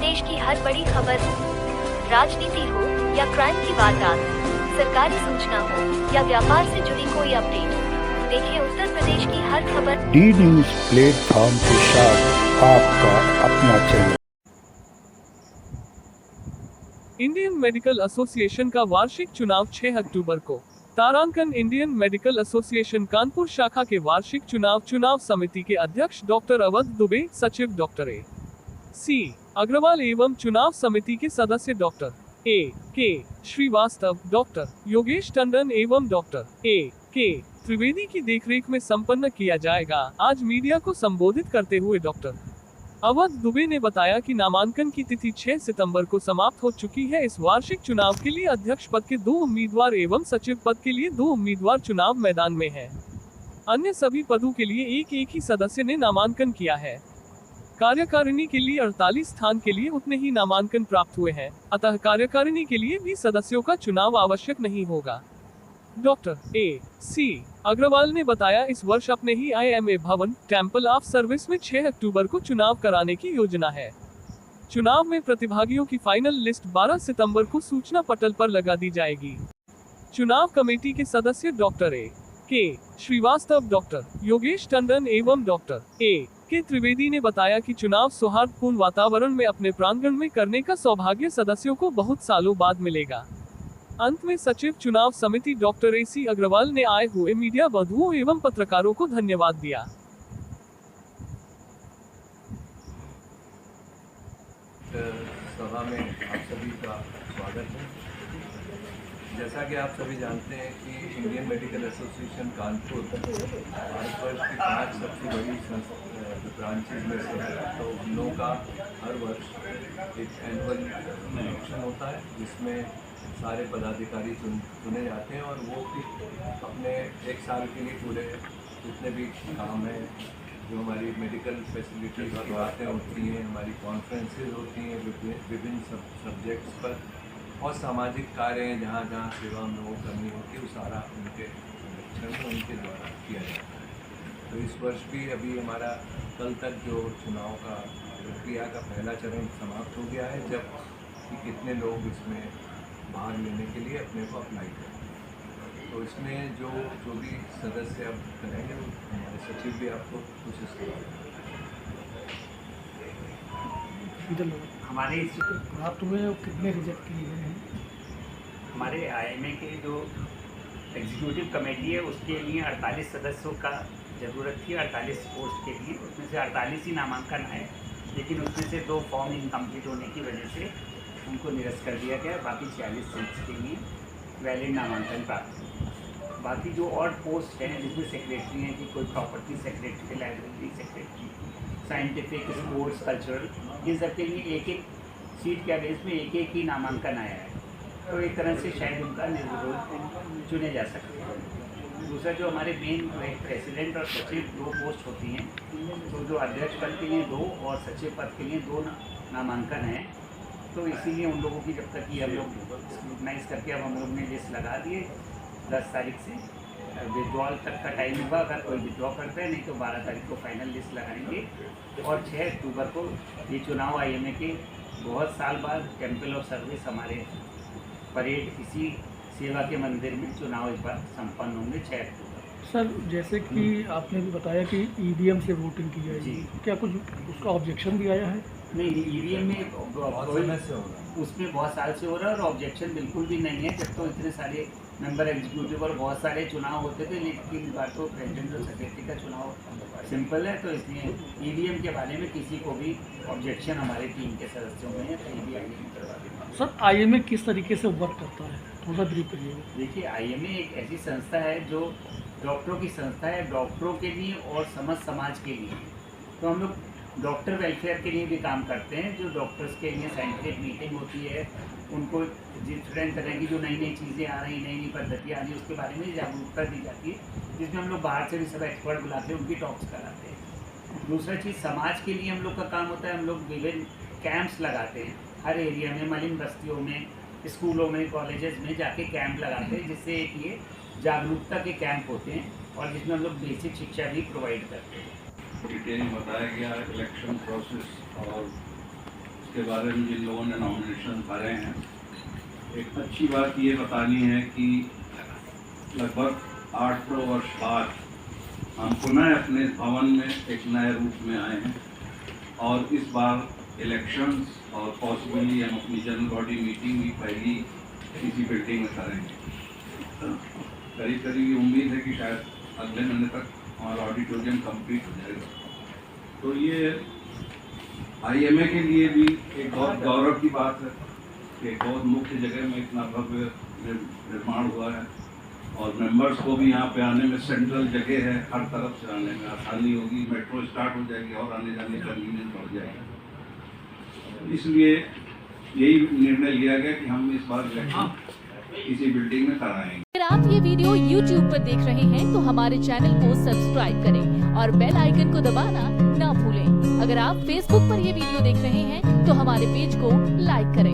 प्रदेश की हर बड़ी खबर, राजनीति हो या क्राइम की वारदात, सरकारी सूचना हो या व्यापार से जुड़ी कोई अपडेट, देखिए उत्तर प्रदेश की हर खबर डी न्यूज प्लेटफॉर्म के साथ आपका अपना चैनल। इंडियन मेडिकल एसोसिएशन का वार्षिक चुनाव 6 अक्टूबर को। तारांकन इंडियन मेडिकल एसोसिएशन कानपुर शाखा के वार्षिक चुनाव समिति के अध्यक्ष डॉक्टर अवध दुबे, सचिव डॉक्टर A.C. अग्रवाल एवं चुनाव समिति के सदस्य doctor A.K. Shrivastava, doctor Yogesh Tandon एवं डॉक्टर A.K. त्रिवेदी की देखरेख में संपन्न किया जाएगा। आज मीडिया को संबोधित करते हुए डॉक्टर अवध दुबे ने बताया कि नामांकन की तिथि 6 सितंबर को समाप्त हो चुकी है। इस वार्षिक चुनाव के लिए अध्यक्ष पद के 2 उम्मीदवार एवं सचिव पद के लिए 2 उम्मीदवार चुनाव मैदान में हैं। अन्य सभी पदों के लिए एक ही सदस्य ने नामांकन किया है। कार्यकारिणी के लिए 48 स्थान के लिए उतने ही नामांकन प्राप्त हुए हैं, अतः कार्यकारिणी के लिए भी सदस्यों का चुनाव आवश्यक नहीं होगा। Doctor A.C. अग्रवाल ने बताया, इस वर्ष अपने ही IMA भवन टेम्पल ऑफ सर्विस में 6 अक्टूबर को चुनाव कराने की योजना है। चुनाव में प्रतिभागियों की फाइनल लिस्ट 12 सितंबर को सूचना पटल पर लगा दी जाएगी। चुनाव कमेटी के सदस्य doctor A.K. Shrivastava, doctor Yogesh Tandon एवं डॉक्टर A.K. त्रिवेदी ने बताया कि चुनाव सौहार्दपूर्ण वातावरण में अपने प्रांगण में करने का सौभाग्य सदस्यों को बहुत सालों बाद मिलेगा। अंत में सचिव चुनाव समिति डॉक्टर A.C. अग्रवाल ने आए हुए मीडिया बंधुओं एवं पत्रकारों को धन्यवाद दिया। सभा में आप सभी का स्वागत है। जैसा कि आप सभी जानते हैं कि Indian medical association Kanpur Bharatvarsh की 5 सबसे बड़ी ब्रांचेज में से है। तो हम लोगों का हर वर्ष एक एनुअल इलेक्शन होता है, जिसमें सारे पदाधिकारी चुने जाते हैं और वो अपने 1 साल के लिए पूरे जितने भी काम हैं, जो हमारी मेडिकल फैसिलिटीज़ की बातें होती हैं, हमारी कॉन्फ्रेंसेज होती हैं विभिन्न सब्जेक्ट्स पर, और सामाजिक कार्य हैं जहाँ जहाँ सेवा हम लोगों को करनी होती है, वो सारा उनके संरक्षण में उनके द्वारा किया जाता है। तो इस वर्ष भी अभी हमारा कल तक जो चुनाव का प्रक्रिया का पहला चरण समाप्त हो गया है, जब कि कितने लोग इसमें भाग लेने के लिए अपने को अप्लाई करें। तो इसमें जो भी सदस्य अब करेंगे, हमारे सचिव भी आपको कुछ इसके हमारे आप तुम्हें कितने रिजेक्ट किए गए हैं? हमारे IMA के जो एग्जीक्यूटिव कमेटी है उसके लिए 48 सदस्यों का ज़रूरत थी, 48 पोस्ट के लिए। उसमें से 48 ही नामांकन है, लेकिन उसमें से 2 फॉर्म इनकम्प्लीट होने की वजह से उनको निरस्त कर दिया गया। बाकी 46 सीट्स के लिए वैलिड नामांकन प्राप्त हुआ। बाकी जो और पोस्ट हैं, जिसमें सेक्रेटरी हैं कि कोई property secretary, library secretary, scientific, sports, cultural, इन सब के लिए एक सीट के बेस में एक ही नामांकन आया है। तो एक तरह से शायद उनका निर्विरोध चुने जा सकते हैं। दूसरा, जो हमारे मेन प्रेसिडेंट और सचिव 2 पोस्ट होती हैं, तो जो अध्यक्ष पद के लिए 2 और सचिव पद के लिए 2 नामांकन हैं। तो इसीलिए उन लोगों की जब तक कि हम लोग स्क्रूटनाइज करके अब हम लोग ने लिस्ट लगा दिए, 10 तारीख से विड्रॉल तक का टाइम होगा। अगर कोई विड्रॉ करता है, नहीं तो 12 तारीख को फाइनल लिस्ट लगाएंगे और 6 अक्टूबर को ये चुनाव IMA के बहुत साल बाद टेम्पल ऑफ सर्विस हमारे परेड इसी सेवा के मंदिर में चुनाव इस बार संपन्न होंगे 6 अक्टूबर। सर, जैसे कि आपने भी बताया कि EVM से वोटिंग की जाएगी, क्या कुछ उसका ऑब्जेक्शन भी आया है? नहीं, EVM में उसमें बहुत साल से हो रहा है और ऑब्जेक्शन बिल्कुल भी नहीं है। जब तो इतने सारे मेंबर एग्जीक्यूटिव और बहुत सारे चुनाव होते थे, लेकिन इस बार तो प्रेसिडेंट और सेक्रेटरी का चुनाव सिंपल है, तो इसलिए EVM के बारे में किसी को भी ऑब्जेक्शन हमारे टीम के सदस्यों में है, तो ये भी IMA करवा देंगे। सर, IMA किस तरीके से वर्क करता है, थोड़ा ब्रीफ करिएगा। देखिए, IMA एक ऐसी संस्था है जो डॉक्टरों की संस्था है, डॉक्टरों के लिए और समाज के लिए। तो हम लोग डॉक्टर वेलफेयर के लिए भी काम करते हैं। जो डॉक्टर्स के लिए साइंटिफिक मीटिंग होती है, उनको डिफरेंट तरह की जो नई नई चीज़ें आ रही, नई नई पद्धतियाँ आ रही, उसके बारे में जागरूकता दी जाती है, जिसमें हम लोग बाहर से भी सब एक्सपर्ट बुलाते हैं, उनकी टॉक्स कराते हैं। दूसरा चीज़, समाज के लिए हम लोग का काम होता है, हम लोग विभिन्न कैंप्स लगाते हैं हर एरिया में, मलिन बस्तियों में, स्कूलों में, कॉलेजेस में जाके कैंप लगाते हैं, जिससे एक ये जागरूकता के कैंप होते हैं और जिसमें हम लोग बेसिक शिक्षा भी प्रोवाइड करते हैं। डिटेल बताया गया इलेक्शन प्रोसेस और के बारे में जिन लोगों ने नॉमिनेशन भरे हैं, एक अच्छी बात ये बतानी है कि लगभग 800 वर्ष बाद हम पुनः अपने भवन में एक नए रूप में आए हैं और इस बार इलेक्शंस और पॉसिबली हम अपनी जनरल बॉडी मीटिंग भी पहली इसी बिल्डिंग में करेंगे। करीब ये उम्मीद है कि शायद अगले महीने तक हमारा ऑडिटोरियम कंप्लीट हो जाएगा। तो ये IMA के लिए भी एक बहुत गौरव की बात है कि एक बहुत मुख्य जगह में इतना भव्य निर्माण हुआ है और मेंबर्स को भी यहाँ पे आने में सेंट्रल जगह है, हर तरफ से आने में आसानी होगी। मेट्रो स्टार्ट हो जाएगी और आने जाने का कन्वीनियंस बढ़ जाएगा। इसलिए यही निर्णय लिया गया कि हम इस बार इलेक्शन इसी बिल्डिंग में कराएंगे। अगर आप ये वीडियो YouTube पर देख रहे हैं तो हमारे चैनल को सब्सक्राइब करें और बेल आइकन को दबाना ना भूलें। अगर आप Facebook पर ये वीडियो देख रहे हैं तो हमारे पेज को लाइक करें।